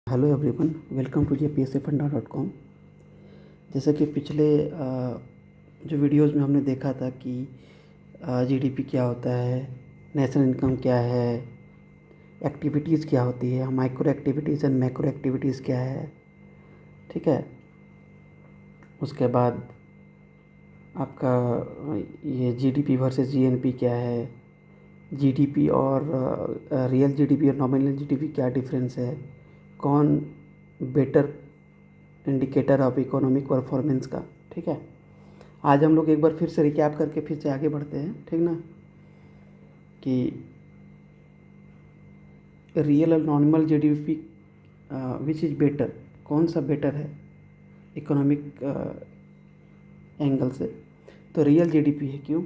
Hello everyone, welcome to jpscfunda.com। जैसा कि पिछले जो वीडियोस में हमने देखा था कि जीडीपी क्या होता है, नेशनल इनकम क्या है, एक्टिविटीज़ क्या होती है, micro activities and macro activities क्या है। ठीक है। उसके बाद आपका ये जीडीपी वर्सेस जीएनपी क्या है, जीडीपी और रियल जीडीपी और नॉमिनल जीडीपी क्या डिफरेंस है, कौन better indicator of economic performance का। ठीक है। आज हम लोग एक बार फिर से रिकैप करके फिर से आगे बढ़ते हैं, ठीक ना, कि रियल और nominal GDP which is better, कौन सा बेटर है इकोनॉमिक एंगल से। तो रियल जीडीपी है। क्यों?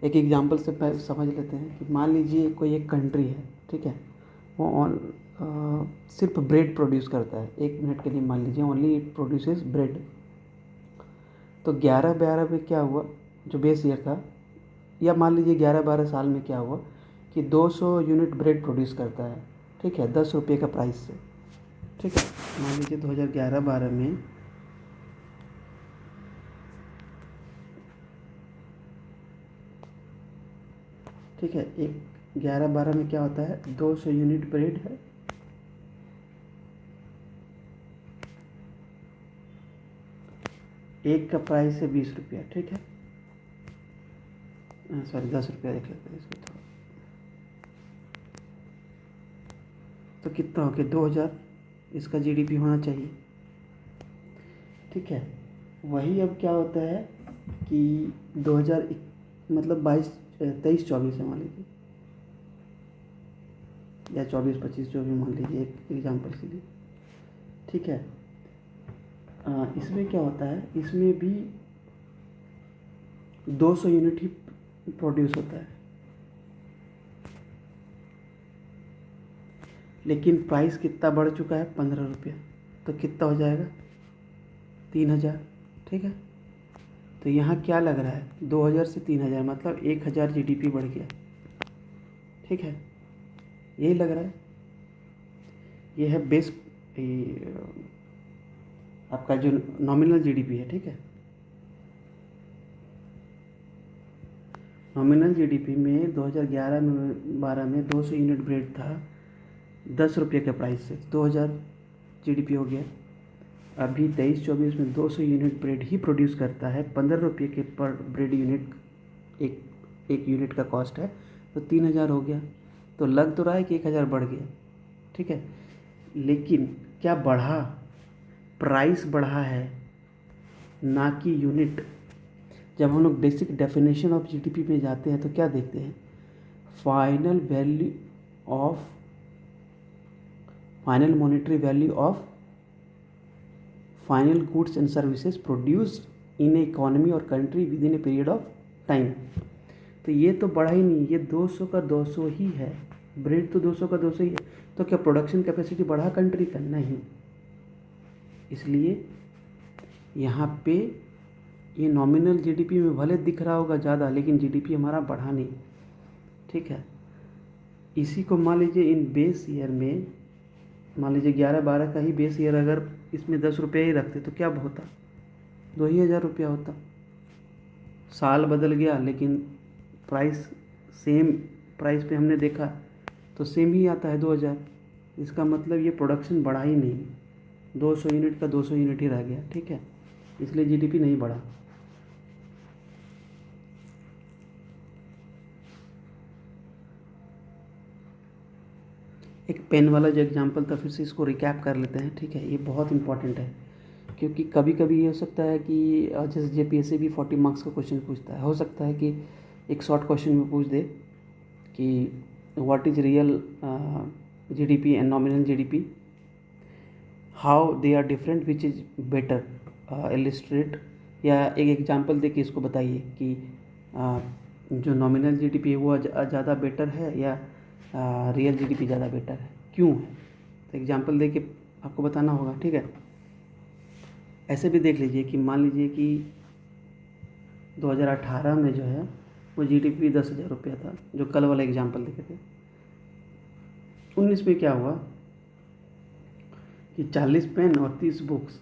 एक एग्जांपल से समझ लेते हैं कि मान लीजिए कोई एक कंट्री है, ठीक है, वो सिर्फ ब्रेड प्रोड्यूस करता है। एक मिनट के लिए मान लीजिए ओनली इट प्रोड्यूसेस ब्रेड। तो 11-12 में क्या हुआ, जो बेस ईयर था, या मान लीजिए 11-12 साल में क्या हुआ कि 200 यूनिट ब्रेड प्रोड्यूस करता है, ठीक है, 10 रुपये का प्राइस से। ठीक है। मान लीजिए 2011-12 में ठीक है, एक 11-12 में क्या होता है, 200 यूनिट ब्रेड है, एक का प्राइस है 20 रुपया। ठीक है, सॉरी 10 रुपया देख लेते हैं इसको थोड़ा। तो कितना हो गया, 2000 इसका जीडीपी होना चाहिए। ठीक है। वही अब क्या होता है कि 2000 मतलब 23-24 है मान लीजिए, या 24-25 जो भी मान लीजिए एक एग्जांपल के लिए। ठीक है। इसमें क्या होता है, इसमें भी 200 यूनिट ही प्रोड्यूस होता है, लेकिन प्राइस कितना बढ़ चुका है, 15 रुपया। तो कितना हो जाएगा, 3000। ठीक है। तो यहाँ क्या लग रहा है, 2000 से 3000 मतलब 1000 जीडीपी बढ़ गया। ठीक है, यही लग रहा है। ये है बेस, आपका जो नॉमिनल जीडीपी है। ठीक है। नॉमिनल जीडीपी में 2011 में 200 यूनिट ब्रेड था 10 रुपये के प्राइस से, 2000 जीडीपी हो गया। अभी 23-24 में 200 यूनिट ब्रेड ही प्रोड्यूस करता है, 15 रुपये के पर ब्रेड यूनिट, एक एक यूनिट का कॉस्ट है, तो 3000 हो गया। तो लग तो रहा है कि 1000 बढ़ गया। ठीक है, लेकिन क्या बढ़ा, प्राइस बढ़ा है, ना कि यूनिट। जब हम लोग बेसिक डेफिनेशन ऑफ जीडीपी में जाते हैं तो क्या देखते हैं, final value of, final monetary value of final goods and services produced in a economy और country within a period of time. तो ये तो बढ़ा ही नहीं, ये 200 का 200 ही है, ब्रेड तो 200 का 200 ही है। तो क्या प्रोडक्शन कैपेसिटी बढ़ा कंट्री का? नहीं। इसलिए यहाँ पे ये नॉमिनल जीडीपी में भले दिख रहा होगा ज़्यादा, लेकिन जीडीपी हमारा बढ़ा नहीं। ठीक है। इसी को मान लीजिए इन बेस ईयर में, मान लीजिए 11-12 का ही बेस ईयर अगर इसमें 10 रुपये ही रखते तो क्या होता, 2000 रुपया होता। साल बदल गया लेकिन प्राइस सेम प्राइस पे हमने देखा तो सेम ही आता है 2000। इसका मतलब ये प्रोडक्शन बढ़ा ही नहीं, 200 यूनिट का 200 यूनिट ही रह गया। ठीक है, इसलिए जीडीपी नहीं बढ़ा। एक पेन वाला जो एग्जांपल था, फिर से इसको रिकैप कर लेते हैं। ठीक है, ये बहुत इंपॉर्टेंट है, क्योंकि कभी कभी ये हो सकता है कि जैसे जेपीएससी भी 40 मार्क्स का क्वेश्चन पूछता है, हो सकता है कि एक शॉर्ट क्वेश्चन में पूछ दे कि what is real GDP and nominal GDP, how they are different, which is better illustrate, या एक एग्जांपल दे के इसको बताइए कि जो नॉमिनल जीडीपी है वो ज़्यादा बेटर है या रियल जीडीपी ज़्यादा बेटर है, क्यों है। तो एग्जांपल दे के आपको बताना होगा। ठीक है। ऐसे भी देख लीजिए कि मान लीजिए कि 2018 में जो है वो जीडीपी 10,000 रुपया था, जो कल वाला एग्जांपल देखे थे। 19 में क्या हुआ, कि 40 पेन और 30 बुक्स,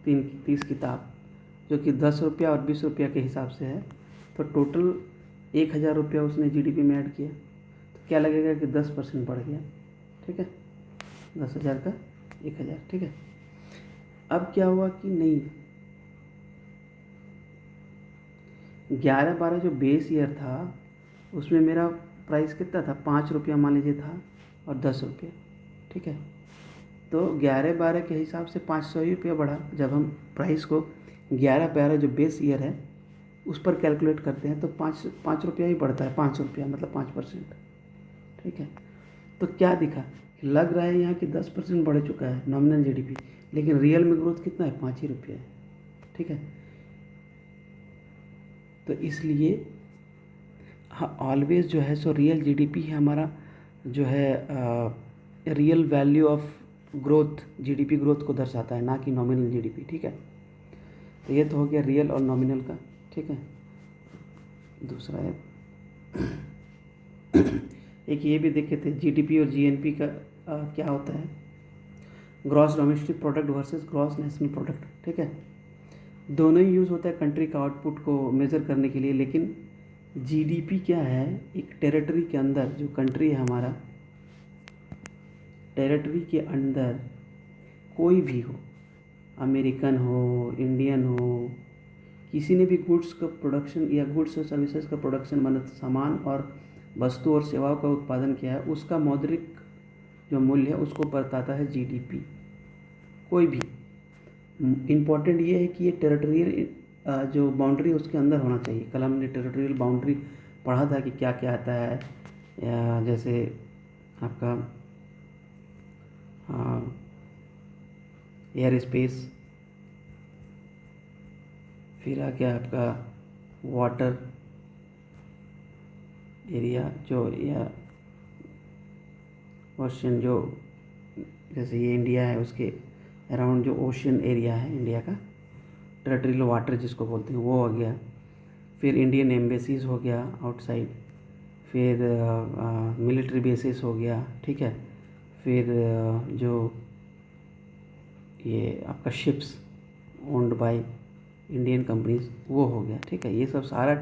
30 किताब, जो कि 10 रुपया और 20 रुपया के हिसाब से है, तो टोटल 1000 रुपया उसने जीडीपी में ऐड किया। तो क्या लगेगा कि 10% बढ़ गया। ठीक है, 10,000 का 1000। ठीक है, अब क्या हुआ कि नहीं, 11-12 जो बेस ईयर था उसमें मेरा प्राइस कितना था, 5 रुपया मान लीजिए था और 10 रुपया। ठीक है, तो 11-12 के हिसाब से 500 ही रुपया बढ़ा। जब हम प्राइस को 11-12 जो बेस ईयर है उस पर कैलकुलेट करते हैं तो 5 रुपया ही बढ़ता है, 500 रुपया मतलब 5%। ठीक है, तो क्या दिखा, लग रहा है यहाँ कि 10% बढ़ चुका है नॉमिनल जीडीपी, लेकिन रियल में ग्रोथ कितना है, 5 ही रुपया है। ठीक है, तो इसलिए हाँ, ऑलवेज जो है सो रियल जीडीपी है हमारा जो है real value of growth, GDP growth को दर्शाता है, ना कि नॉमिनल जीडीपी। ठीक है, तो ये तो हो गया रियल और नॉमिनल का। ठीक है, दूसरा है एक ये भी देखे थे जीडीपी और जीएनपी का क्या होता है, gross domestic product versus gross national product. ठीक है, दोनों ही यूज़ होता है कंट्री का आउटपुट को मेज़र करने के लिए, लेकिन जीडीपी क्या है, एक टेरिटरी के अंदर जो कंट्री है हमारा, टेरिटरी के अंदर कोई भी हो, अमेरिकन हो, इंडियन हो, किसी ने भी गुड्स का प्रोडक्शन या गुड्स और सर्विसेज का प्रोडक्शन मतलब सामान और वस्तु और सेवाओं का उत्पादन किया है, उसका मौद्रिक जो मूल्य है उसको बताता है जीडीपी। कोई भी इम्पॉर्टेंट ये है कि ये टेरिटोरियल जो बाउंड्री उसके अंदर होना चाहिए। कल हमने टेरिटोरियल बाउंड्री पढ़ा था कि क्या क्या आता है, या जैसे आपका एयर स्पेस, फिर आ गया आपका वाटर एरिया जो, या ओशन जो, जैसे ये इंडिया है उसके अराउंड जो ओशन एरिया है इंडिया का, टेरिटोरियल वाटर जिसको बोलते हैं वो हो गया। फिर इंडियन एम्बेसीज हो गया आउटसाइड, फिर मिलिट्री बेसिस हो गया। ठीक है, फिर जो ये आपका ships owned by Indian companies वो हो गया। ठीक है, ये सब सारा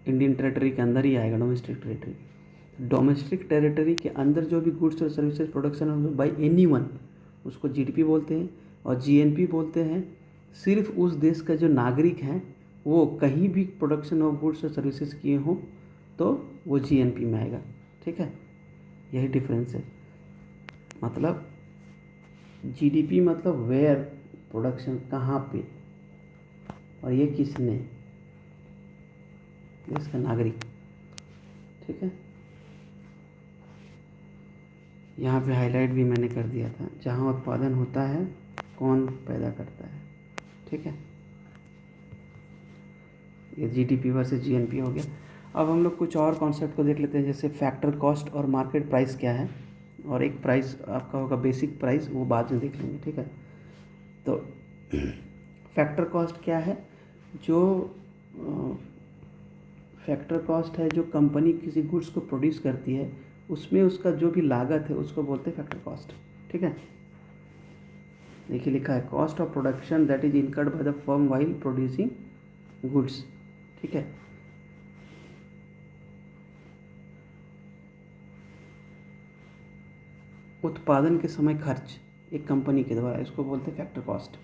इंडियन टेरिटरी के अंदर ही आएगा, डोमेस्टिक टेरिटरी। डोमेस्टिक टेरिटरी के अंदर जो भी गुड्स और सर्विसेज प्रोडक्शन हो बाय एनीवन, उसको जीडीपी बोलते हैं। और जीएनपी बोलते हैं सिर्फ उस देश का जो नागरिक हैं वो कहीं भी प्रोडक्शन ऑफ गुड्स और सर्विसेज किए हों तो वो जीएनपी में आएगा। ठीक है, यही डिफरेंस है। मतलब जीडीपी मतलब वेयर, प्रोडक्शन कहाँ पे, और ये किसने, देश का नागरिक। ठीक है, यहाँ पे हाईलाइट भी मैंने कर दिया था, जहाँ उत्पादन होता है कौन पैदा करता है। ठीक है, ये जीडीपी वर्सेस जीएनपी हो गया। अब हम लोग कुछ और कॉन्सेप्ट को देख लेते हैं, जैसे फैक्टर कॉस्ट और मार्केट प्राइस क्या है, और एक प्राइस आपका होगा बेसिक प्राइस, वो बाद में देख लेंगे। ठीक है, तो फैक्टर कॉस्ट क्या है, जो फैक्टर कॉस्ट है जो कंपनी किसी गुड्स को प्रोड्यूस करती है उसमें उसका जो भी लागत है उसको बोलते हैं फैक्टर कॉस्ट। ठीक है, देखिए लिखा है cost of production that is incurred by the firm while producing goods. ठीक है, उत्पादन के समय खर्च एक कंपनी के द्वारा, इसको बोलते हैं फैक्टर कॉस्ट।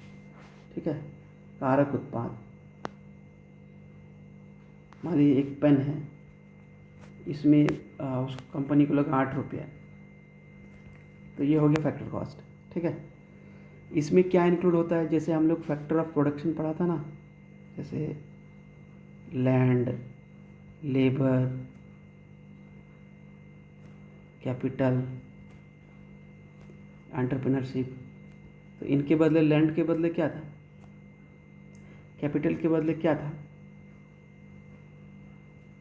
ठीक है, कारक उत्पाद, मान लीजिए एक पेन है, इसमें उस कंपनी को लगा 8 रुपया, तो ये हो गया फैक्टर कॉस्ट। ठीक है, इसमें क्या इंक्लूड होता है, जैसे हम लोग फैक्टर ऑफ प्रोडक्शन पढ़ा था ना, जैसे लैंड, लेबर, कैपिटल, एंटरप्रेन्योरशिप। तो इनके बदले लैंड के बदले क्या था, कैपिटल के बदले क्या था,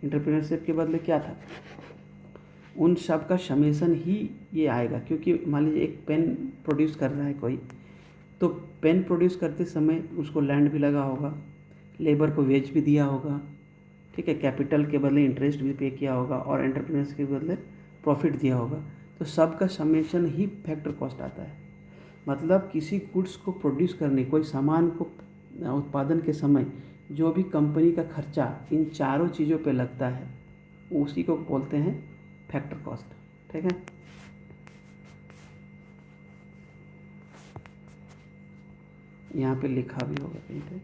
एंटरप्रेन्योरशिप के बदले क्या था, उन सब का समेसन ही ये आएगा। क्योंकि मान लीजिए एक पेन प्रोड्यूस कर रहा है कोई, तो पेन प्रोड्यूस करते समय उसको लैंड भी लगा होगा, लेबर को वेज भी दिया होगा। ठीक है, कैपिटल के बदले इंटरेस्ट भी पे किया होगा, और एंटरप्रेन्योर्स के बदले प्रॉफिट दिया होगा। तो तो सब का समेशन ही फैक्टर कॉस्ट आता है। मतलब किसी गुड्स को प्रोड्यूस करने, कोई सामान को उत्पादन के समय जो भी कंपनी का खर्चा इन चारों चीज़ों पे लगता है उसी को बोलते हैं फैक्टर कॉस्ट। ठीक है, यहाँ पे लिखा भी होगा कहीं पे,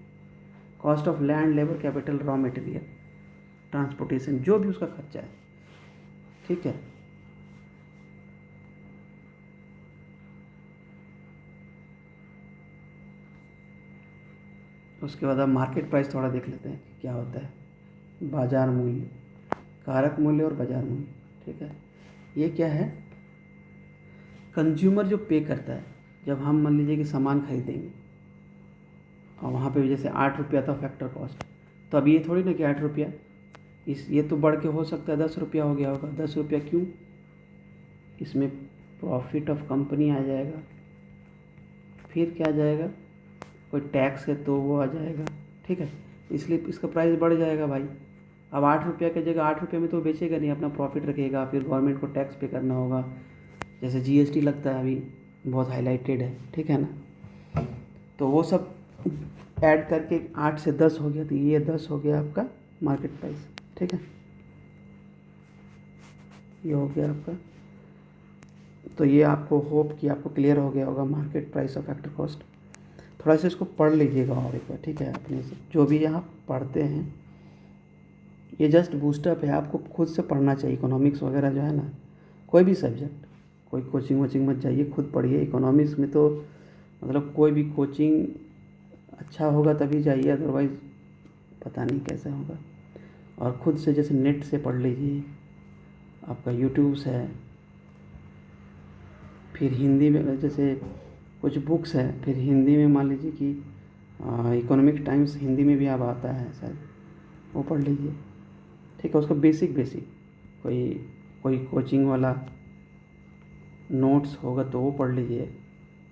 cost of land, labour, capital, raw material, transportation, जो भी उसका खर्चा है। ठीक है, उसके बाद अब मार्केट प्राइस थोड़ा देख लेते हैं कि क्या होता है। बाजार मूल्य, कारक मूल्य और बाजार मूल्य। ठीक है, ये क्या है, कंज्यूमर जो पे करता है जब हम मान लीजिए कि सामान खरीदेंगे और वहाँ पे जैसे 8 रुपया था फैक्टर कॉस्ट, तो अब ये थोड़ी ना कि 8 रुपया, ये तो बढ़ के हो सकता है 10 रुपया हो गया होगा। 10 रुपया क्यों, इसमें प्रॉफिट ऑफ कंपनी आ जाएगा, फिर क्या आ जाएगा, कोई टैक्स है तो वो आ जाएगा। ठीक है, इसलिए इसका प्राइस बढ़ जाएगा भाई। अब 8 रुपया की जगह 8 रुपये में तो बेचेगा नहीं, अपना प्रॉफिट रखेगा, फिर गवर्नमेंट को टैक्स पे करना होगा, जैसे जीएसटी लगता है अभी बहुत हाईलाइटेड है। ठीक है ना, तो वो सब ऐड करके 8 से 10 हो गया, तो ये 10 हो गया आपका मार्केट प्राइस। ठीक है, ये हो गया आपका। तो ये आपको होप कि आपको क्लियर हो गया होगा मार्केट प्राइस और फैक्टर कॉस्ट। थोड़ा सा इसको पढ़ लीजिएगा और एक बार। ठीक है, अपने से जो भी यहाँ पढ़ते हैं ये जस्ट बूस्टअप है, आपको खुद से पढ़ना चाहिए। इकोनॉमिक्स वगैरह जो है ना, कोई भी सब्जेक्ट, कोई कोचिंग वोचिंग मत जाइए, खुद पढ़िए। इकोनॉमिक्स में तो मतलब कोई भी कोचिंग अच्छा होगा तभी जाइए, अदरवाइज़ पता नहीं कैसे होगा। और खुद से जैसे नेट से पढ़ लीजिए, आपका यूट्यूब्स है, फिर हिंदी में जैसे कुछ बुक्स है, फिर हिंदी में मान लीजिए कि इकोनॉमिक टाइम्स हिंदी में भी अब आता है शायद, वो पढ़ लीजिए। ठीक है, उसका बेसिक बेसिक कोई कोई कोचिंग वाला नोट्स होगा तो वो पढ़ लीजिए।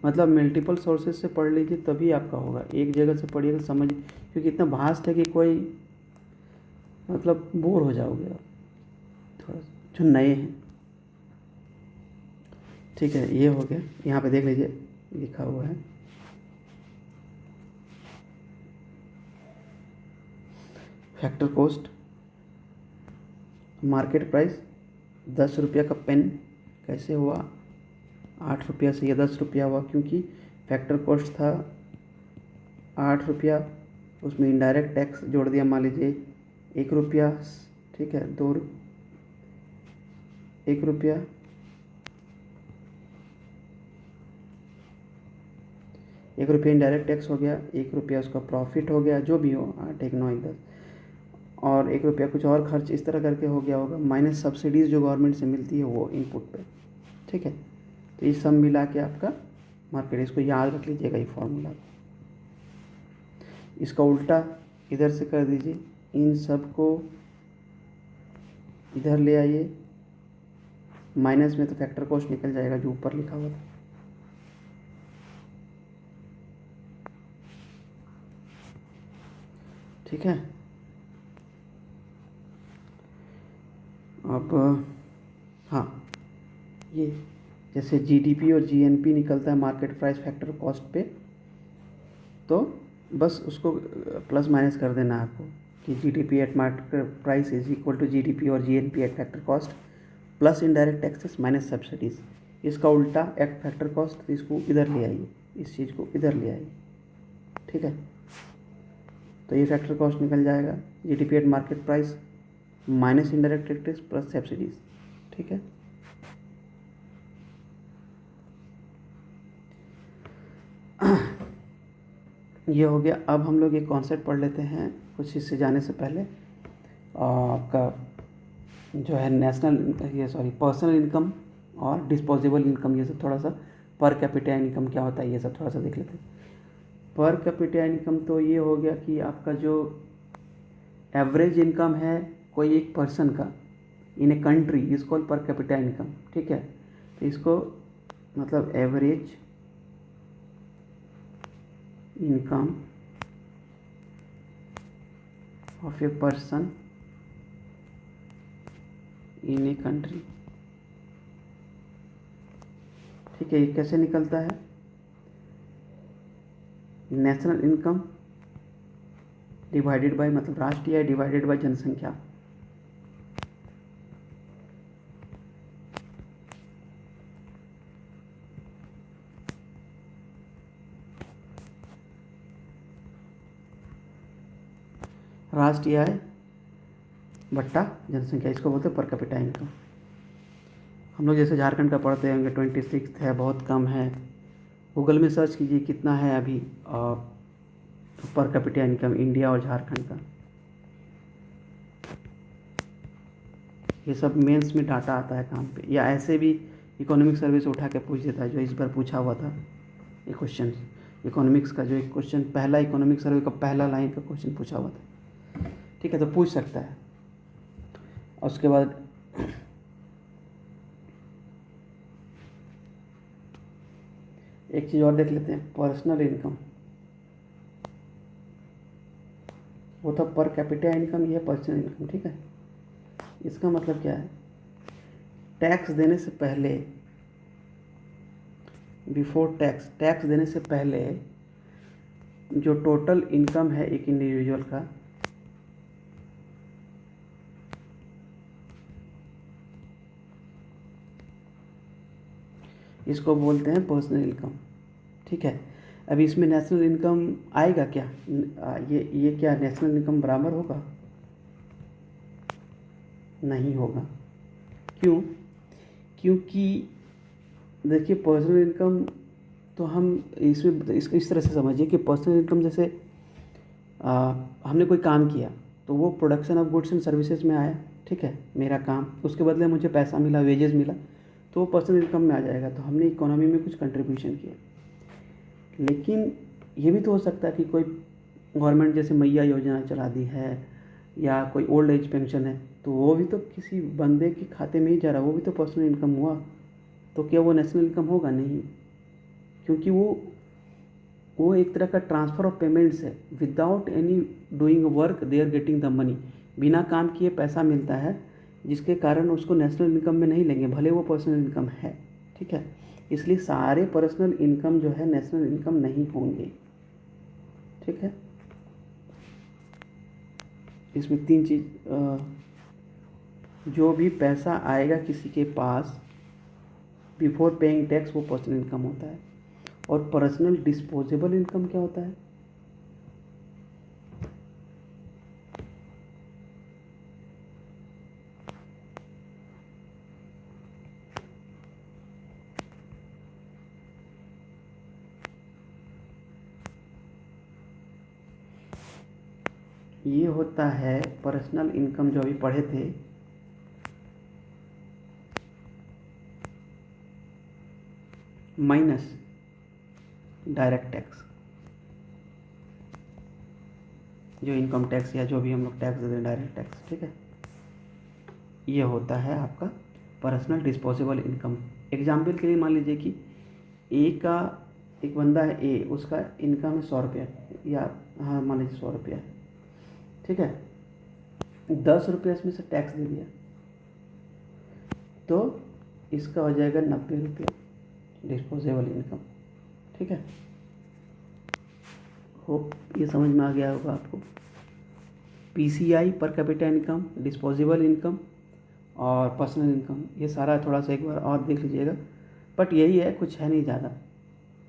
मतलब मल्टीपल सोर्सेज से पढ़ लीजिए तभी आपका होगा, एक जगह से पढ़िएगा समझ, क्योंकि इतना वास्ट है कि कोई मतलब बोर हो जाओगे आप थोड़ा जो नए हैं। ठीक है, ये हो गया। यहाँ पे देख लीजिए लिखा हुआ है फैक्टर कॉस्ट, मार्केट प्राइस। 10 रुपया का पेन कैसे हुआ, 8 रुपया से ये 10 रुपया हुआ, क्योंकि फैक्टर कॉस्ट था 8 रुपया, उसमें इनडायरेक्ट टैक्स जोड़ दिया, मान लीजिए 1 रुपया। ठीक है, 1 रुपया, 1 रुपया इनडायरेक्ट टैक्स हो गया, 1 रुपया उसका प्रॉफिट हो गया, जो भी हो 8 1 9 1 10, और 1 रुपया कुछ और खर्च इस तरह करके हो गया होगा, माइनस सब्सिडीज़ जो गवर्नमेंट से मिलती है वो इनपुट पे। ठीक है, तो ये सब मिला के आपका मार्केट, इसको याद रख लीजिएगा ये फॉर्मूला। इसका उल्टा इधर से कर दीजिए, इन सब को इधर ले आइए, माइनस में तो फैक्टर कॉस्ट निकल जाएगा जो ऊपर लिखा हुआ था। ठीक है, अब हाँ, ये जैसे जीडीपी और जीएनपी निकलता है मार्केट प्राइस फैक्टर कॉस्ट पे, तो बस उसको प्लस माइनस कर देना आपको कि GDP at market price is equal to GDP और GNP at factor cost plus indirect taxes minus subsidies. इसका उल्टा एट फैक्टर कॉस्ट, तो इसको इधर ले आइए, इस चीज़ को इधर ले आइए। ठीक है, तो ये फैक्टर कॉस्ट निकल जाएगा, GDP at market price minus indirect taxes plus subsidies. ठीक है, ये हो गया। अब हम लोग एक कॉन्सेप्ट पढ़ लेते हैं कुछ इससे जाने से पहले। आपका जो है पर्सनल इनकम और डिस्पोजेबल इनकम, ये सब थोड़ा सा, पर कैपिटा इनकम क्या होता है ये सब थोड़ा सा देख लेते हैं। पर कैपिटा इनकम तो ये हो गया कि आपका जो एवरेज इनकम है कोई एक पर्सन का in a country is called per capita income. ठीक है, तो इसको मतलब average income of a person in a country ठीक है, ये कैसे निकलता है? नेशनल इनकम डिवाइडेड बाय, मतलब राष्ट्रीय आय डिवाइडेड बाय जनसंख्या। राष्ट्रीय आय बट्टा जनसंख्या, इसको बोलते हैं पर कैपिटा इनकम। हम लोग जैसे झारखंड का पढ़ते होंगे 26 है, बहुत कम है। गूगल में सर्च कीजिए कितना है अभी पर कैपिटा इनकम इंडिया और झारखंड का। ये सब मेंस में डाटा आता है काम पे, या ऐसे भी इकोनॉमिक सर्वे से उठा के पूछ देता है, जो इस बार पूछा हुआ था ये क्वेश्चन। इकोनॉमिक्स का जो एक क्वेश्चन, पहला इकोनॉमिक सर्वे का पहला लाइन का क्वेश्चन पूछा हुआ था। ठीक है, तो पूछ सकता है। और उसके बाद एक चीज़ और देख लेते हैं, पर्सनल इनकम। वो था पर कैपिटा इनकम, ये है पर्सनल इनकम। ठीक है, इसका मतलब क्या है? टैक्स देने से पहले, बिफोर टैक्स, टैक्स देने से पहले जो टोटल इनकम है एक इंडिविजुअल का, इसको बोलते हैं पर्सनल इनकम। ठीक है, अभी इसमें नेशनल इनकम आएगा क्या? ये क्या नेशनल इनकम बराबर होगा? नहीं होगा। क्यों? क्योंकि देखिए, पर्सनल इनकम तो हम इसमें इस तरह से समझिए कि पर्सनल इनकम जैसे हमने कोई काम किया तो वो production of goods and services में आया। ठीक है, मेरा काम, उसके बदले मुझे पैसा मिला, वेजेस मिला, तो वो पर्सनल इनकम में आ जाएगा। तो हमने इकोनॉमी में कुछ कंट्रीब्यूशन किया। लेकिन ये भी तो हो सकता है कि कोई गवर्नमेंट जैसे मैया योजना चला दी है, या कोई ओल्ड एज पेंशन है, तो वो भी तो किसी बंदे के खाते में ही जा रहा, वो भी तो पर्सनल इनकम हुआ। तो क्या वो नेशनल इनकम होगा? नहीं, क्योंकि वो एक तरह का ट्रांसफ़र ऑफ पेमेंट्स है। Without any doing work they are getting the money, बिना काम किए पैसा मिलता है, जिसके कारण उसको नेशनल इनकम में नहीं लेंगे, भले वो पर्सनल इनकम है। ठीक है, इसलिए सारे पर्सनल इनकम जो है नेशनल इनकम नहीं होंगे। ठीक है, इसमें तीन चीज़, जो भी पैसा आएगा किसी के पास बिफोर पेइंग टैक्स, वो पर्सनल इनकम होता है। और पर्सनल डिस्पोजेबल इनकम क्या होता है? ये होता है पर्सनल इनकम जो अभी पढ़े थे, माइनस डायरेक्ट टैक्स, जो इनकम टैक्स या जो भी हम लोग टैक्स देते हैं डायरेक्ट टैक्स। ठीक है, ये होता है आपका पर्सनल डिस्पोजेबल इनकम। एग्जाम्पल के लिए मान लीजिए कि एक बंदा है ए, उसका इनकम है 100 रुपया, या हाँ मान लीजिए 100 रुपया है। ठीक है, 10 रुपये इसमें से टैक्स दे दिया, तो इसका हो जाएगा 90 रुपया डिस्पोजेबल इनकम। ठीक है, होप ये समझ में आ गया होगा आपको। पीसीआई पर कैपिटा इनकम, डिस्पोजेबल इनकम और पर्सनल इनकम, ये सारा थोड़ा सा एक बार और देख लीजिएगा, बट यही है, कुछ है नहीं ज़्यादा।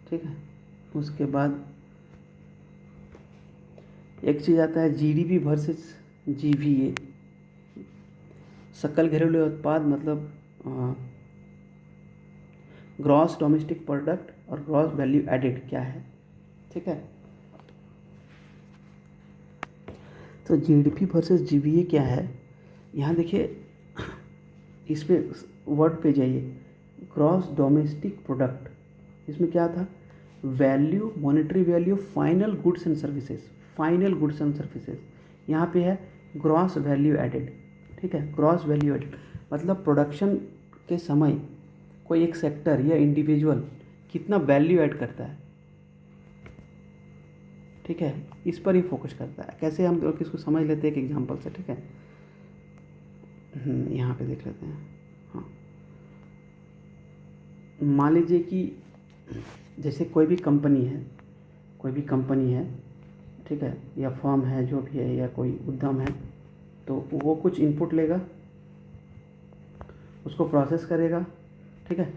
ठीक है, उसके बाद एक चीज़ आता है जीडीपी वर्सेस जीवीए, सकल घरेलू उत्पाद, मतलब ग्रॉस डोमेस्टिक प्रोडक्ट और ग्रॉस वैल्यू एडेड क्या है। ठीक है, तो जीडीपी वर्सेस जीवीए क्या है, यहाँ देखिए, इसमें वर्ड पे जाइए, ग्रॉस डोमेस्टिक प्रोडक्ट, इसमें क्या था? Value, monetary value, final goods and services, final goods and services. यहाँ पे है ग्रॉस वैल्यू एडेड। ठीक है, ग्रॉस वैल्यू एडेड मतलब प्रोडक्शन के समय कोई एक सेक्टर या इंडिविजुअल कितना वैल्यू ऐड करता है। ठीक है, इस पर ही फोकस करता है। कैसे हम लोग इसको समझ लेते हैं एक एग्जांपल से। ठीक है, यहाँ पे देख लेते हैं। हाँ, मान लीजिए कि जैसे कोई भी कंपनी है, ठीक है, या फर्म है जो भी है, या कोई उद्यम है, तो वो कुछ इनपुट लेगा, उसको प्रोसेस करेगा, ठीक है,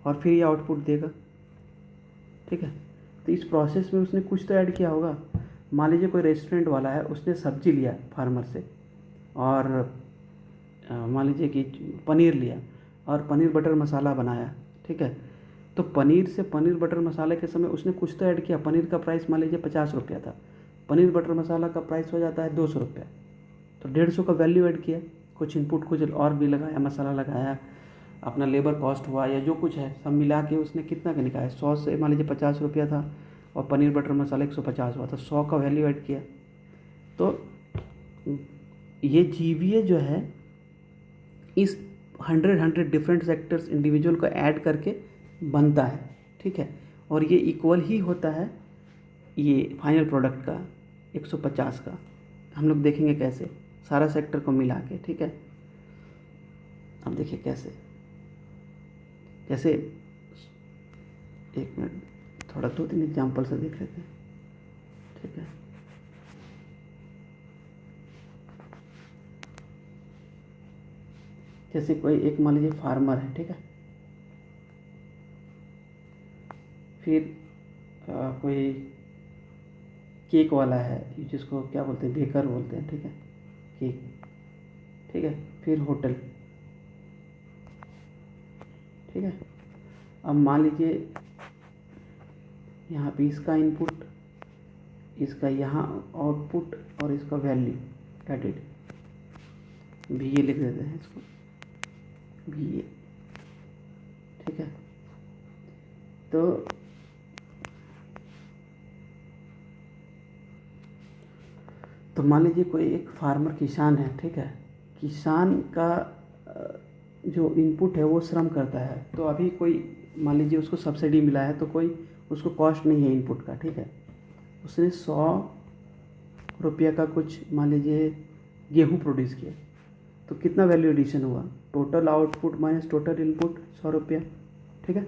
और फिर ये आउटपुट देगा, ठीक है। तो इस प्रोसेस में उसने कुछ तो ऐड किया होगा। मान लीजिए कोई रेस्टोरेंट वाला है, उसने सब्जी लिया फार्मर से, और मान लीजिए कि पनीर लिया और पनीर बटर मसाला बनाया, ठीक है। तो पनीर से पनीर बटर मसाले के समय उसने कुछ तो ऐड किया। पनीर का प्राइस मान लीजिए 50 रुपया था, पनीर बटर मसाला का प्राइस हो जाता है 200 रुपया, तो 150 का वैल्यू ऐड किया। कुछ इनपुट कुछ और भी लगाया, मसाला लगाया, अपना लेबर कॉस्ट हुआ, या जो कुछ है सब मिला के उसने कितना का निकाला। 100 से मान लीजिए 50 रुपया था और पनीर बटर मसाला 150 हुआ, तो 100 का वैल्यू ऐड किया। तो ये जीवीए जो है इस 100 डिफरेंट सेक्टर्स इंडिविजुअल को ऐड करके बनता है, ठीक है। और ये इक्वल ही होता है ये फाइनल प्रोडक्ट का 150 का। हम लोग देखेंगे कैसे सारा सेक्टर को मिला के, ठीक है। अब देखिए कैसे, जैसे एक मिनट, थोड़ा 2-3 एग्जाम्पल से देख लेते हैं, ठीक है। जैसे कोई एक मान लीजिए फार्मर है, ठीक है, फिर कोई केक वाला है, जिसको क्या बोलते हैं, बेकर बोलते हैं, ठीक है, केक, ठीक है, फिर होटल, ठीक है। अब मान लीजिए यहाँ पे इसका इनपुट, इसका यहाँ आउटपुट और इसका वैल्यू एडेड, भी ये लिख देते हैं इसको, भी ये, ठीक है। तो मान लीजिए कोई एक फार्मर किसान है, ठीक है। किसान का जो इनपुट है वो श्रम करता है। तो अभी कोई मान लीजिए उसको सब्सिडी मिला है, तो कोई उसको कॉस्ट नहीं है इनपुट का, ठीक है। उसने 100 रुपया का कुछ मान लीजिए गेहूँ प्रोड्यूस किया, तो कितना वैल्यू एडिशन हुआ, total output minus total input 100 रुपया, ठीक है।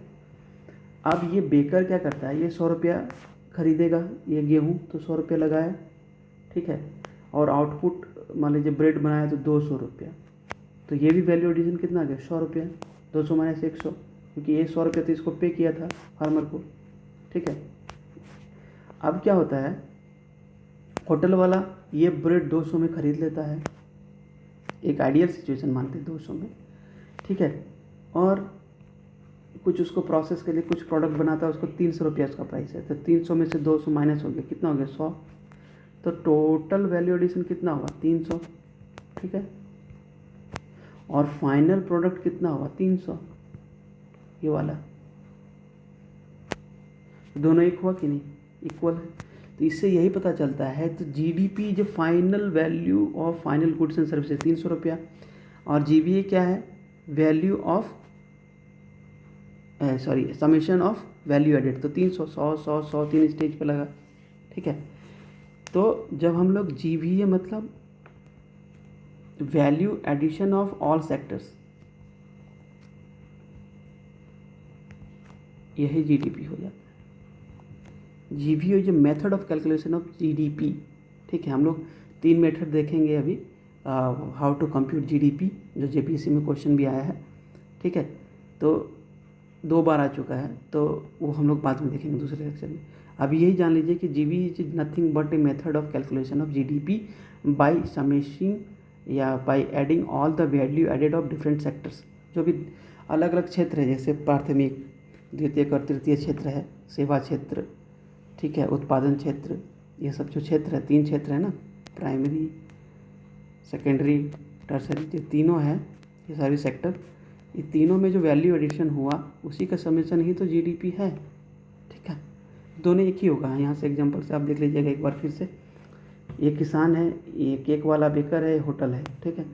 अब ये बेकर क्या करता है, ये 100 रुपया खरीदेगा ये गेहूँ, तो 100 रुपया लगाया, ठीक है। और आउटपुट मान लीजिए ब्रेड बनाया तो 200 रुपया, तो ये भी वैल्यू एडिशन कितना आ गया, 100 रुपया, 200 माइनस 100, क्योंकि ये 100 रुपया तो इसको पे किया था फार्मर को, ठीक है। अब क्या होता है, होटल वाला ये ब्रेड 200 में ख़रीद लेता है, एक आइडियल सिचुएशन मानते हैं 200 में, ठीक है। और कुछ उसको प्रोसेस के लिए कुछ प्रोडक्ट बनाता है, उसको 300 रुपया उसका प्राइस है, तो 300 में से 200 माइनस हो गया, कितना हो गया, 100। तो टोटल वैल्यू एडिशन कितना हुआ, 300, ठीक है। और फाइनल प्रोडक्ट कितना हुआ, 300, ये वाला। दोनों एक हुआ कि नहीं, इक्वल है। तो इससे यही पता चलता है, तो जीडीपी जो final value of final goods and services 300 रुपया, और जीवीए क्या है, value of summation of value added, तो 300, 100 100 100 3 स्टेज पे लगा, ठीक है। तो जब हम लोग जीवीए मतलब value addition of all sectors, यही जीडीपी हो जाता है। जीवीए जो method of calculation of GDP, ठीक है। हम लोग 3 मेथड देखेंगे अभी, हाउ टू कंप्यूट जीडीपी, जो जेपीएससी में क्वेश्चन भी आया है, ठीक है। तो 2 बार आ चुका है, तो वो हम लोग बाद में देखेंगे दूसरे लेक्चर में। अभी यही जान लीजिए कि GV is nothing but a method of calculation of GDP by summing या by adding all the value added of different sectors. जो भी अलग अलग क्षेत्र है, जैसे प्राथमिक, द्वितीयक और तृतीय क्षेत्र है, सेवा क्षेत्र, ठीक है, उत्पादन क्षेत्र, ये सब जो क्षेत्र है, 3 क्षेत्र है ना, प्राइमरी, सेकेंडरी, टर्सरी, जो तीनों है, ये सारे सेक्टर, ये तीनों में जो वैल्यू एडिशन हुआ उसी का समेशन ही तो जीडीपी है, ठीक है। दोनों एक ही होगा। यहाँ से एग्जांपल से आप देख लीजिएगा एक बार फिर से। ये किसान है, ये केक वाला बेकर है, होटल है, ठीक है।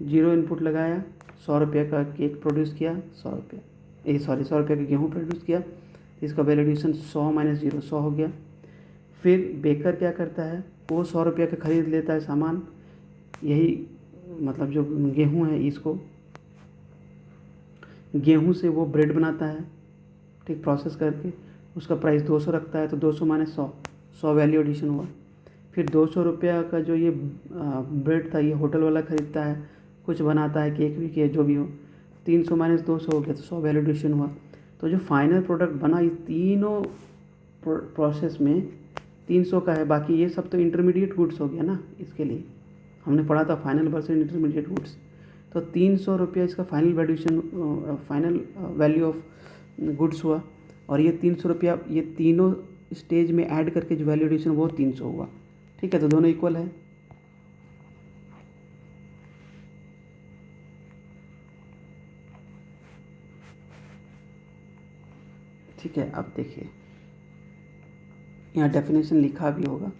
0 इनपुट लगाया, 100 रुपये का केक प्रोड्यूस किया, 100 रुपये 100 रुपये का गेहूँ प्रोड्यूस किया, तो इसका वैल्यू एडिशन 100 माइनस 0 100 हो गया। फिर बेकर क्या करता है, वो 100 रुपये का खरीद लेता है सामान, यही मतलब जो गेहूँ है, इसको गेहूँ से वो ब्रेड बनाता है, ठीक, प्रोसेस करके उसका प्राइस 200 रखता है तो 200 माइनस 100, 100 वैल्यू एडिशन हुआ। फिर 200 रुपया का जो ये ब्रेड था, ये होटल वाला ख़रीदता है, कुछ बनाता है, केक भी के जो भी हो, 300 माइनस 200 हो गया तो 100 वैल्यू एडिशन हुआ। तो जो फाइनल प्रोडक्ट बना ये तीनों प्रोसेस में 300 का है। बाकी ये सब तो इंटरमीडिएट गुड्स हो गया ना, इसके लिए हमने पढ़ा था फाइनल वर्सेस इंटरमीडिएट गुड्स। तो 300 रुपया इसका final valuation, final value of goods हुआ। और ये 300 रुपया ये तीनों स्टेज में ऐड करके जो वैल्यू एडिशन वो 300 हुआ। ठीक है, तो दोनों इक्वल है। ठीक है, अब देखिए यहाँ डेफिनेशन लिखा भी होगा।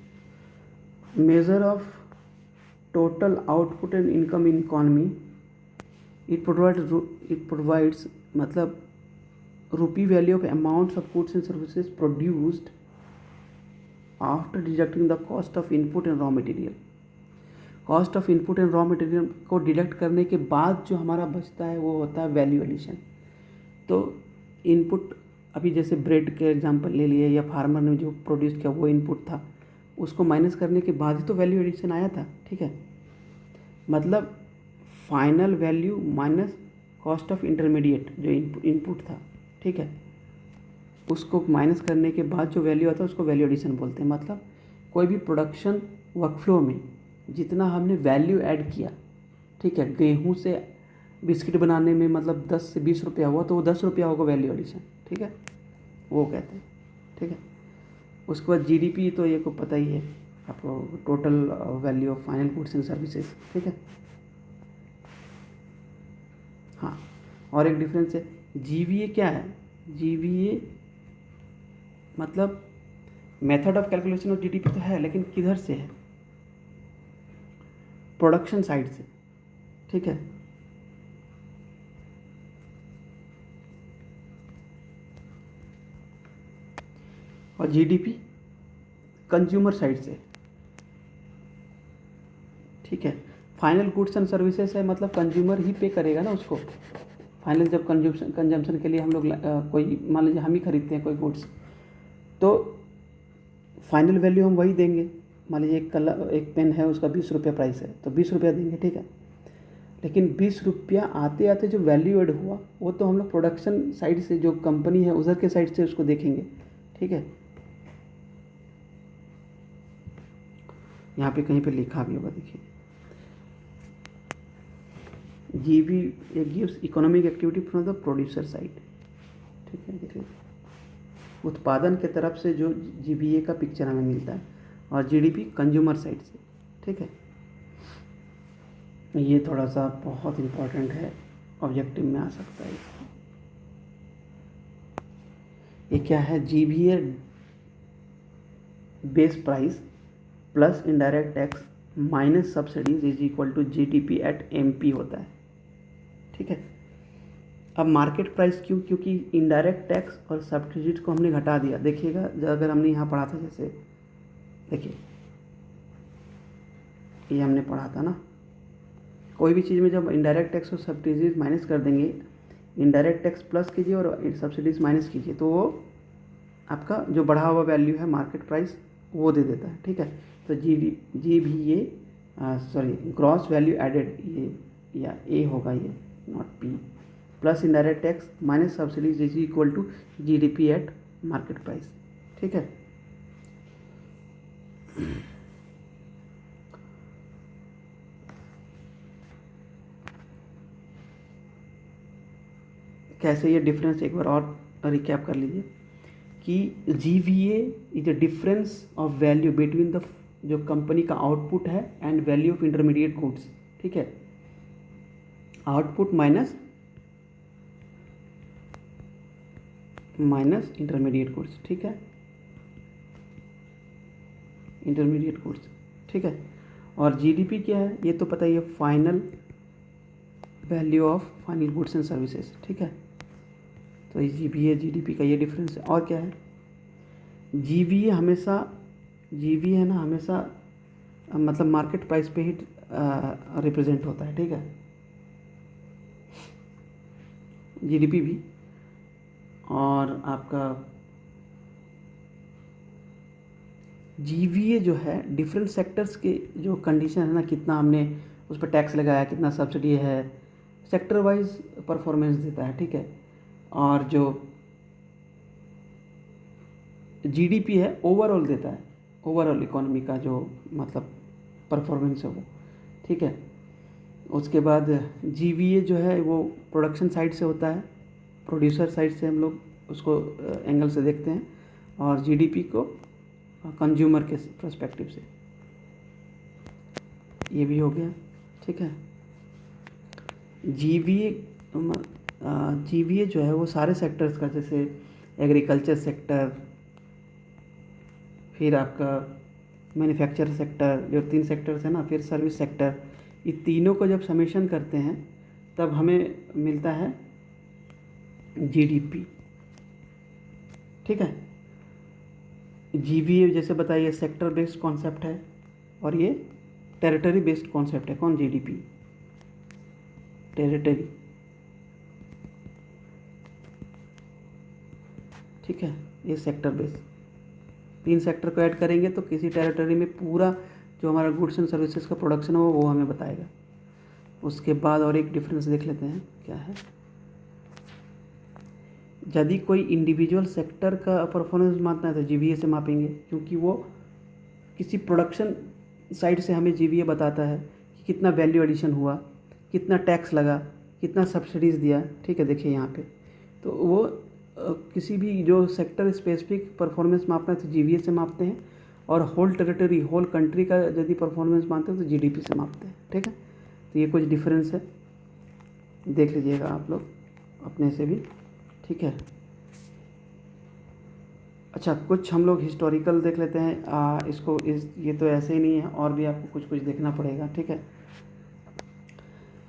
Measure of total output and income in economy, it provides मतलब rupee value of amounts of goods and services produced after deducting the cost of input and raw material। Cost of input and raw material को deduct करने के बाद जो हमारा बचता है वो होता है वैल्यू एडिशन। तो इनपुट अभी जैसे ब्रेड के एग्जांपल ले लिए, या फार्मर ने जो प्रोड्यूस किया वो इनपुट था, उसको माइनस करने के बाद ही तो वैल्यू एडिशन आया था। ठीक है, मतलब final value minus cost of intermediate जो इनपुट था। ठीक है, उसको माइनस करने के बाद जो वैल्यू आता है उसको वैल्यू एडिशन बोलते हैं। मतलब कोई भी प्रोडक्शन वर्कफ्लो में जितना हमने वैल्यू ऐड किया, ठीक है, गेहूं से बिस्किट बनाने में मतलब 10 से 20 रुपया हुआ तो वो 10 रुपया होगा वैल्यू एडिशन। ठीक है, वो कहते हैं। ठीक है, उसके बाद जीडीपी तो ये को पता ही है आपको, total value of final goods and services. ठीक है, हाँ, और एक डिफरेंस है, जीवीए क्या है? जीवीए मतलब method of calculation of GDP तो है, लेकिन किधर से है? प्रोडक्शन साइड से। ठीक है, और जीडीपी कंज्यूमर साइड से। ठीक है, फाइनल गुड्स एंड सर्विसेज है, मतलब कंज्यूमर ही पे करेगा ना उसको। फाइनल जब कंजम्पशन के लिए हम लोग कोई मान लीजिए हम ही खरीदते हैं कोई गुड्स, तो फाइनल वैल्यू हम वही देंगे। मान लीजिए एक पेन है, उसका 20 रुपया प्राइस है तो 20 रुपया देंगे। ठीक है, लेकिन 20 रुपया आते आते जो वैल्यू एड हुआ वो तो हम लोग प्रोडक्शन साइड से, जो कंपनी है उधर के साइड से उसको देखेंगे। ठीक है, यहाँ पे कहीं पे लिखा भी होगा, देखिए, GB gives economic activity from the producer side. ठीक है, देखिए उत्पादन के तरफ से जो जीबीए का पिक्चर हमें मिलता है, और जीडीपी कंज्यूमर साइड से। ठीक है, ये थोड़ा सा बहुत इम्पोर्टेंट है, ऑब्जेक्टिव में आ सकता है इसका। ये क्या है? GVA base price plus indirect tax minus subsidies is equal to GDP at MP होता है। ठीक है, अब मार्केट प्राइस क्यों? क्योंकि इनडायरेक्ट टैक्स और सब्सिडीज को हमने घटा दिया। देखिएगा अगर हमने यहाँ पढ़ा था, जैसे देखिए ये हमने पढ़ा था ना, कोई भी चीज़ में जब इनडायरेक्ट टैक्स और सब्सिडीज माइनस कर देंगे, इनडायरेक्ट टैक्स प्लस कीजिए और सब्सिडीज माइनस कीजिए, तो वो आपका जो बढ़ा हुआ वैल्यू है मार्केट प्राइस वो दे देता है। ठीक है, तो जी भी ये सॉरी ग्रॉस वैल्यू एडेड, ये या ए होगा, ये नॉट पी, plus indirect tax minus subsidies is equal to GDP at market price. ठीक है, कैसे ये डिफरेंस एक बार और रिकैप कर लीजिए कि GVA is the difference of value between the जो कंपनी का आउटपुट है and value of intermediate goods. ठीक है, आउटपुट माइनस इंटरमीडिएट गुड्स। ठीक है, इंटरमीडिएट गुड्स। ठीक है, और जीडीपी क्या है? ये तो पता ही है, final value of final goods and services. ठीक है, तो ये जीबीए जीडीपी का ये डिफरेंस है। और क्या है? जीबीए हमेशा, जीबीए है ना, हमेशा मतलब मार्केट प्राइस पे ही रिप्रेजेंट होता है। ठीक है, जीडीपी भी और आपका जीवीए जो है डिफरेंट सेक्टर्स के जो कंडीशन है ना, कितना हमने उस पर टैक्स लगाया, कितना सब्सिडी है, सेक्टर वाइज परफॉर्मेंस देता है, ठीक है। और जो जीडीपी है ओवरऑल देता है, ओवरऑल इकोनॉमी का जो मतलब परफॉर्मेंस है वो, ठीक है। उसके बाद जीवीए जो है वो प्रोडक्शन साइड से होता है, प्रोड्यूसर साइड से हम लोग उसको एंगल से देखते हैं, और जीडीपी को कंज्यूमर के पर्सपेक्टिव से। ये भी हो गया, ठीक है। जीवीए जीवीए जो है वो सारे सेक्टर्स का, जैसे एग्रीकल्चर सेक्टर, फिर आपका मैन्युफैक्चर सेक्टर, जो 3 सेक्टर्स है ना, फिर सर्विस सेक्टर, ये तीनों को जब समेशन करते हैं तब हमें मिलता है जीडीपी, ठीक है। जीवीए जैसे बताइए सेक्टर बेस्ड कॉन्सेप्ट है, और ये टेरिटरी बेस्ड कॉन्सेप्ट है। कौन? जीडीपी, टेरिटरी, ठीक है। ये सेक्टर बेस्ड, 3 सेक्टर को ऐड करेंगे तो किसी टेरिटरी में पूरा जो हमारा गुड्स एंड सर्विसेज का प्रोडक्शन हो वो हमें बताएगा। उसके बाद और एक डिफरेंस देख लेते हैं क्या है। यदि कोई इंडिविजुअल सेक्टर का परफॉर्मेंस मापना है तो जीवीए से मापेंगे, क्योंकि वो किसी प्रोडक्शन साइड से हमें जीवीए बताता है कि कितना वैल्यू एडिशन हुआ, कितना टैक्स लगा, कितना सब्सिडीज़ दिया, ठीक है। देखिए यहाँ पे तो वो किसी भी जो सेक्टर स्पेसिफिक परफॉर्मेंस मापना है तो जीवीए से मापते हैं, और होल टेरिटरी, होल कंट्री का यदि परफॉर्मेंस मानते हैं तो जीडीपी से मापते हैं, ठीक है। तो ये कुछ डिफरेंस है, देख लीजिएगा आप लोग अपने से भी, ठीक है। अच्छा, कुछ हम लोग हिस्टोरिकल देख लेते हैं। इसको ये तो ऐसे ही नहीं है, और भी आपको कुछ कुछ देखना पड़ेगा, ठीक है।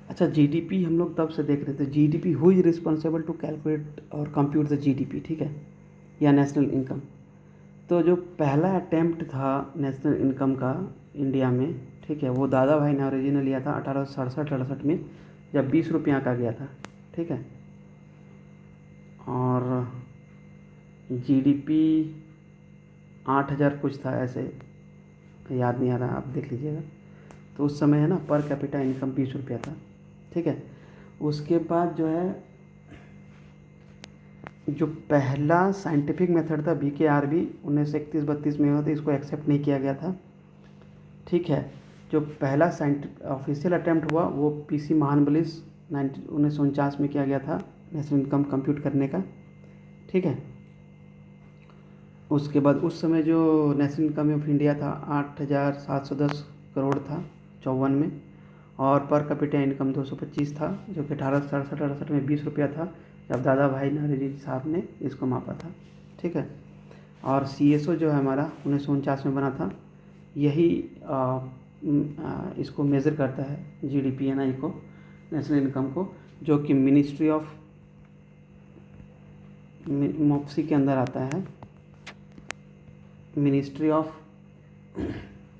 अच्छा, जीडीपी हम लोग तब से देख रहे थे, GDP who is responsible to calculate और कंप्यूट द जीडीपी, ठीक है, या नेशनल इनकम। तो जो पहला अटैम्प्ट था नेशनल इनकम का इंडिया में, ठीक है, वो दादा भाई ने ओरिजिनल लिया था 1867-68 में, जब 20 रुपया का गया था, ठीक है। और जीडीपी 8000 कुछ था, ऐसे याद नहीं आ रहा, आप देख लीजिएगा। तो उस समय है ना पर कैपिटा इनकम 20 रुपया था, ठीक है। उसके बाद जो है, जो पहला साइंटिफिक मेथड था VKRB 1931-32 में हुआ था, इसको एक्सेप्ट नहीं किया गया था, ठीक है। जो पहला ऑफिशियल अटैम्प्ट हुआ वो PC महानबलिस 1949 में किया गया था नेशनल इनकम कंप्यूट करने का, ठीक है। उसके बाद उस समय जो नेशनल इनकम ऑफ इंडिया था 8710 करोड़ था 54 में, और पर कैपिटा इनकम 225 था, जो कि 1867-68 में 20 रुपया था, जब दादा भाई नौरोजी साहब ने इसको मापा था, ठीक है। और CSO जो है हमारा 1949 में बना था, यही इसको मेज़र करता है जीडीपी एनआई को, नेशनल इनकम को, जो कि मिनिस्ट्री ऑफ मोप्सी के अंदर आता है, ministry of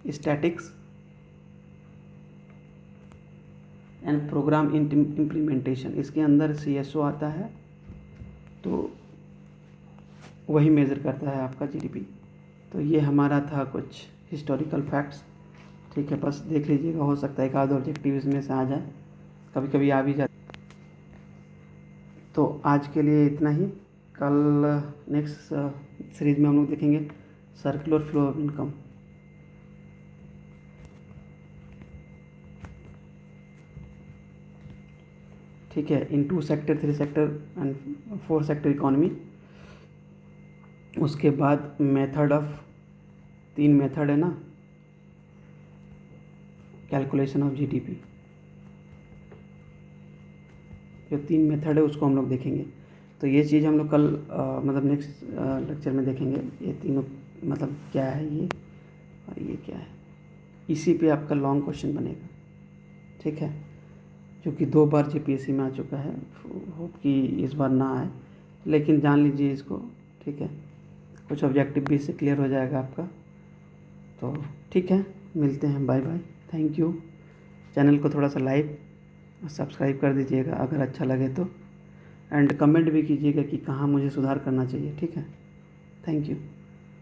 statics and programme implementation, इसके अंदर CSO आता है, तो वही मेज़र करता है आपका जीडीपी। तो ये हमारा था कुछ हिस्टोरिकल फैक्ट्स, ठीक है। बस देख लीजिएगा, हो सकता है एक आध ऑब्जेक्टिव इसमें से आ जाए, कभी कभी आ भी जाए। तो आज के लिए इतना ही, कल नेक्स्ट सीरीज में हम लोग देखेंगे सर्कुलर फ्लो ऑफ इनकम। ठीक है, इन 2 sector, 3 sector and 4 sector economy. उसके बाद मेथड ऑफ 3 मेथड है ना कैलकुलेशन ऑफ जीडीपी, जो 3 मेथड है उसको हम लोग देखेंगे। तो ये चीज़ हम लोग कल मतलब नेक्स्ट लेक्चर में देखेंगे, ये तीनों मतलब क्या है ये और ये क्या है। इसी पे आपका लॉन्ग क्वेश्चन बनेगा, ठीक है, जो कि 2 बार JPSC में आ चुका है। होप कि इस बार ना आए, लेकिन जान लीजिए इसको, ठीक है। कुछ ऑब्जेक्टिव भी इससे क्लियर हो जाएगा आपका। तो ठीक है, मिलते हैं, bye bye, thank you. Channel को थोड़ा सा लाइक और सब्सक्राइब कर दीजिएगा अगर अच्छा लगे तो, एंड कमेंट भी कीजिएगा कि कहाँ मुझे सुधार करना चाहिए। ठीक है, थैंक यू।